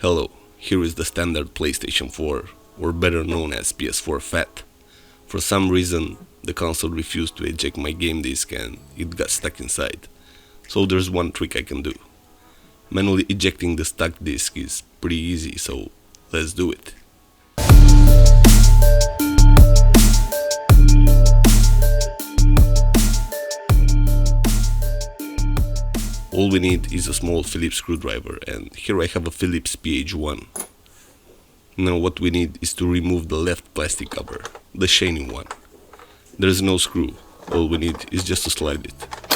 Hello, here is the standard PlayStation 4, or better known as PS4 FAT. For some reason, the console refused to eject my game disc and it got stuck inside. So there's one trick I can do. Manually ejecting the stuck disc is pretty easy, so let's do it. All we need is a small Phillips screwdriver, and here I have a Phillips PH1. Now what we need is to remove the left plastic cover, the shiny one. There's no screw, all we need is just to slide it.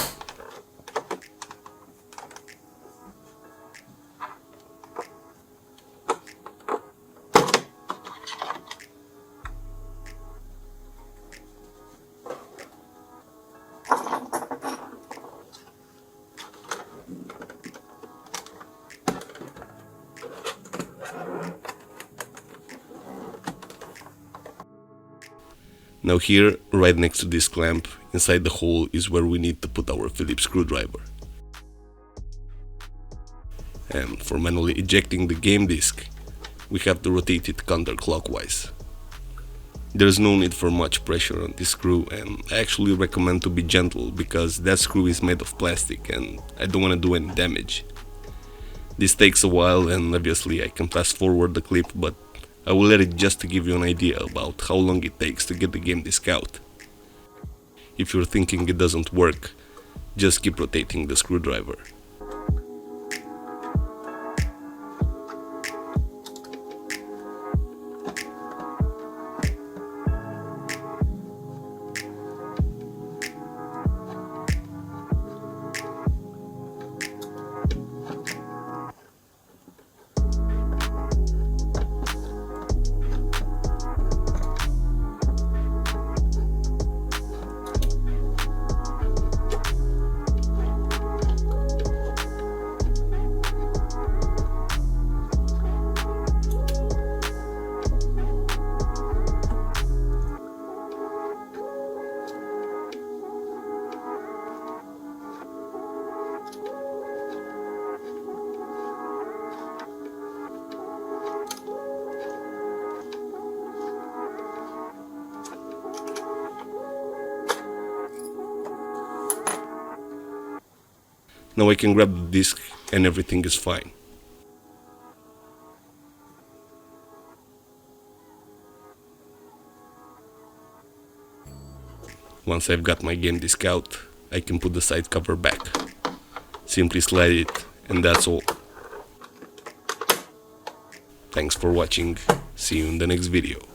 Now here, right next to this clamp, inside the hole is where we need to put our Phillips screwdriver. And for manually ejecting the game disc, we have to rotate it counterclockwise. There's no need for much pressure on this screw, and I actually recommend to be gentle because that screw is made of plastic and I don't want to do any damage. This takes a while and obviously I can fast forward the clip, but I will let it just to give you an idea about how long it takes to get the game disc out. If you're thinking it doesn't work, just keep rotating the screwdriver. Now I can grab the disc and everything is fine. Once I've got my game disc out, I can put the side cover back. Simply slide it and that's all. Thanks for watching, see you in the next video.